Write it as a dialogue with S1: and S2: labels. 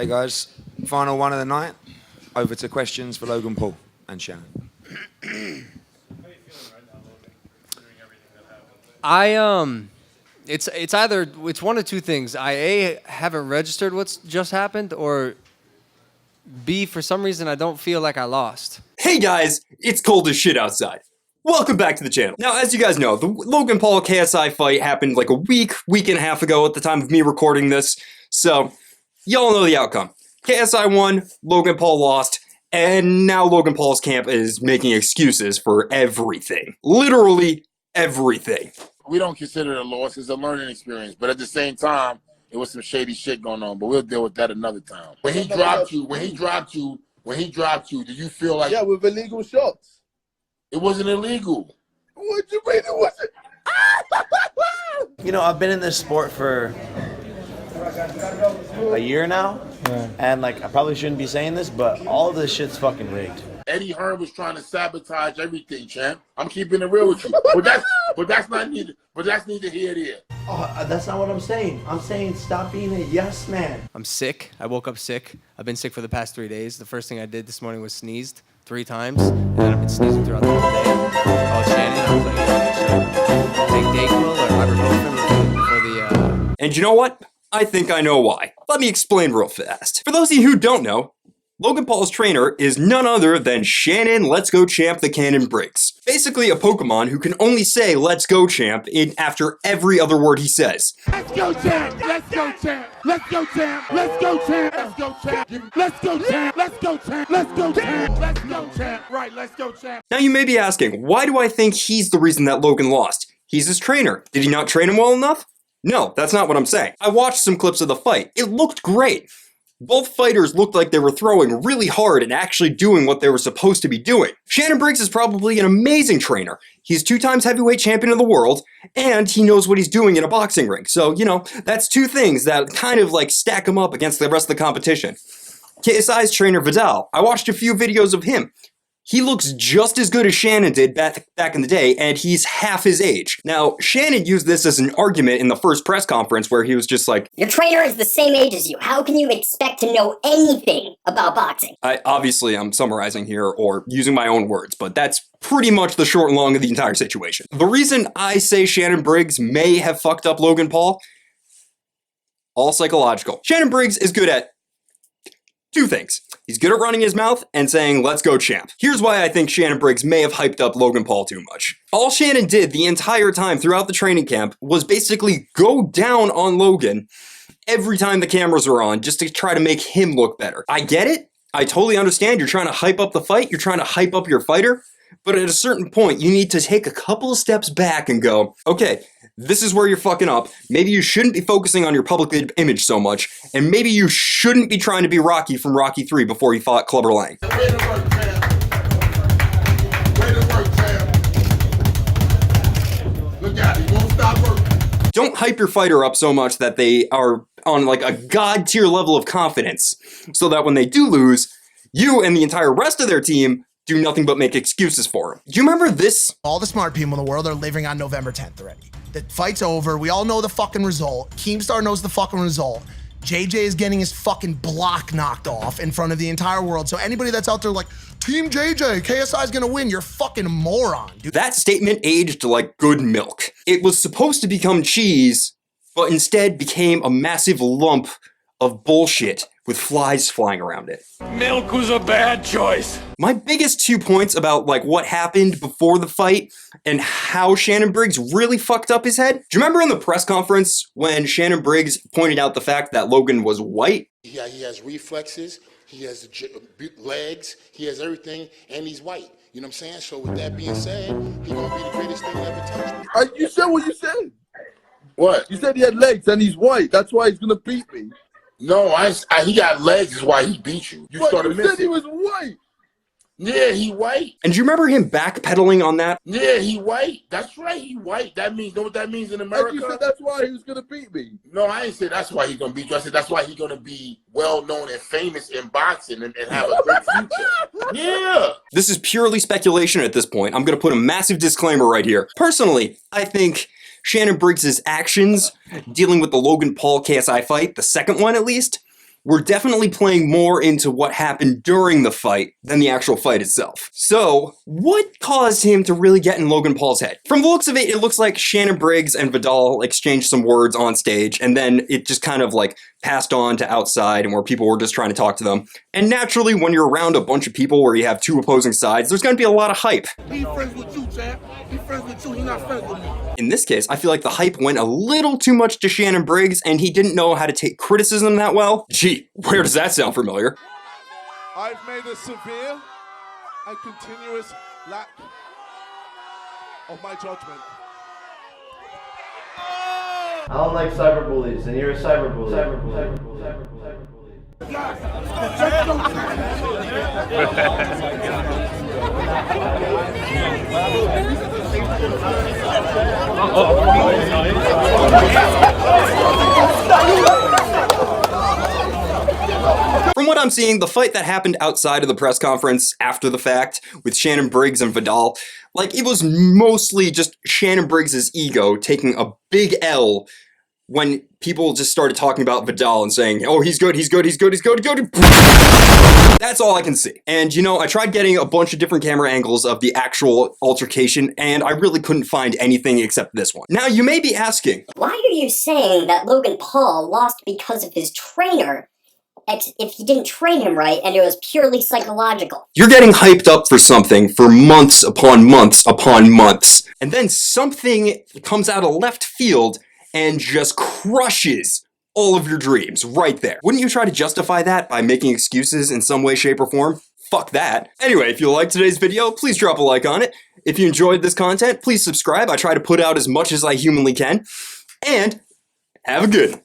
S1: Hey guys, final one of the night. Over to questions for Logan Paul and Shannon.
S2: How are you feeling right now, Logan, considering everything that happened?
S3: It's one of two things. I A, haven't registered what's just happened, or B, for some reason I don't feel like I lost.
S4: Hey guys, it's cold as shit outside. Welcome back to the channel. Now, as you guys know, the Logan Paul KSI fight happened like a week and a half ago at the time of me recording this. So, y'all know the outcome. KSI won, Logan Paul lost, and now Logan Paul's camp is making excuses for everything. Literally everything.
S5: We don't consider it a loss. It's a learning experience. But at the same time, it was some shady shit going on. But we'll deal with that another time. When he dropped you, did you feel like...
S6: Yeah, with illegal shots.
S5: It wasn't illegal.
S6: What do you mean it wasn't?
S7: You know, I've been in this sport for a year now, and like I probably shouldn't be saying this, but all of this shit's fucking rigged.
S5: Eddie Hearn was trying to sabotage everything, champ. I'm keeping it real with you. But that's neither here nor there.
S7: Oh, that's not what I'm saying. I'm saying stop being a yes man.
S3: I'm sick. I woke up sick. I've been sick for the past 3 days. The first thing I did this morning was sneezed 3 times, and then I've been sneezing throughout the whole day. I called Shannon. I was like, should I take Dayquil or ibuprofen for the...
S4: And you know what? I think I know why. Let me explain real fast. For those of you who don't know, Logan Paul's trainer is none other than Shannon Let's Go Champ the Cannon Briggs. Basically a Pokemon who can only say Let's Go Champ after every other word he says.
S5: Let's go, champ! Let's go, champ! Let's go, champ! Let's go, champ! Let's go, champ! Let's go, champ! Let's go, champ! Let's go, champ! Let's go, champ! Right, let's go, champ!
S4: Now you may be asking, why do I think he's the reason that Logan lost? He's his trainer. Did he not train him well enough? No, that's not what I'm saying. I watched some clips of the fight. It looked great. Both fighters looked like they were throwing really hard and actually doing what they were supposed to be doing. Shannon Briggs is probably an amazing trainer. He's 2 times heavyweight champion of the world, and he knows what he's doing in a boxing ring. So, you know, that's 2 things that kind of like stack him up against the rest of the competition. KSI's trainer Vidal, I watched a few videos of him. He looks just as good as Shannon did back in the day, and he's half his age. Now, Shannon used this as an argument in the first press conference where he was just like,
S8: your trainer is the same age as you. How can you expect to know anything about boxing?
S4: Obviously, I'm summarizing here or using my own words, but that's pretty much the short and long of the entire situation. The reason I say Shannon Briggs may have fucked up Logan Paul, all psychological. Shannon Briggs is good at 2 things. He's good at running his mouth and saying, let's go champ. Here's why I think Shannon Briggs may have hyped up Logan Paul too much. All Shannon did the entire time throughout the training camp was basically go down on Logan every time the cameras were on just to try to make him look better. I get it. I totally understand. You're trying to hype up the fight. You're trying to hype up your fighter. But at a certain point, you need to take a couple of steps back and go, okay, this is where you're fucking up. Maybe you shouldn't be focusing on your public image so much, and maybe you shouldn't be trying to be Rocky from Rocky 3 before he fought Clubber Lang.
S5: Way to work, champ! Way to work, champ! Look at it, he won't stop working.
S4: Don't hype your fighter up so much that they are on like a god tier level of confidence, so that when they do lose, you and the entire rest of their team do nothing but make excuses for him. Do you remember this?
S9: All the smart people in the world are living on November 10th already. The fight's over. We all know the fucking result. Keemstar knows the fucking result. JJ is getting his fucking block knocked off in front of the entire world. So anybody that's out there like, Team JJ, KSI's gonna win, you're a fucking moron, dude.
S4: That statement aged like good milk. It was supposed to become cheese, but instead became a massive lump of bullshit with flies flying around it.
S2: Milk was a bad choice.
S4: My biggest 2 points about like what happened before the fight and how Shannon Briggs really fucked up his head. Do you remember in the press conference when Shannon Briggs pointed out the fact that Logan was white?
S5: Yeah, he has reflexes, he has legs, he has everything, and he's white. You know what I'm saying? So with that being said, he's gonna be the greatest thing ever touched.
S6: You said what you said.
S5: What?
S6: You said he had legs and he's white. That's why he's gonna beat me.
S5: No, he got legs is why he beat you. You started missing.
S6: You said he was white.
S5: Yeah, he white.
S4: And do you remember him backpedaling on that?
S5: Yeah, he white. That's right, he white. That means, know what that means in America?
S6: And you said that's why he was gonna beat me.
S5: No, I didn't say that's why he's gonna beat you. I said that's why he's gonna be well known and famous in boxing and have a great future. Yeah.
S4: This is purely speculation at this point. I'm gonna put a massive disclaimer right here. Personally, I think Shannon Briggs' actions dealing with the Logan Paul KSI fight, the second one at least, we're definitely playing more into what happened during the fight than the actual fight itself. So, what caused him to really get in Logan Paul's head? From the looks of it, it looks like Shannon Briggs and Vidal exchanged some words on stage, and then it just kind of like passed on to outside and where people were just trying to talk to them. And naturally, when you're around a bunch of people where you have two opposing sides, there's going to be a lot of hype.
S5: He friends with you, champ. He friends with you. He's not friends with me.
S4: In this case, I feel like the hype went a little too much to Shannon Briggs, and he didn't know how to take criticism that well. Gee, where does that sound familiar?
S6: I've made a severe and continuous lack of my judgment.
S7: I don't like cyberbullies, and you're a cyberbully.
S4: From what I'm seeing, the fight that happened outside of the press conference after the fact with Shannon Briggs and Vidal, like, it was mostly just Shannon Briggs' ego taking a big L when people just started talking about Vidal and saying, oh, he's good. That's all I can see. And, you know, I tried getting a bunch of different camera angles of the actual altercation, and I really couldn't find anything except this one. Now, you may be asking,
S8: Why are you saying that Logan Paul lost because of his trainer if he didn't train him right and it was purely psychological?
S4: you're getting hyped up for something for months upon months upon months, and then something comes out of left field and just crushes all of your dreams right there. Wouldn't you try to justify that by making excuses in some way, shape, or form? Fuck that. Anyway, if you liked today's video, please drop a like on it. If you enjoyed this content, please subscribe. I try to put out as much as I humanly can. And have a good one.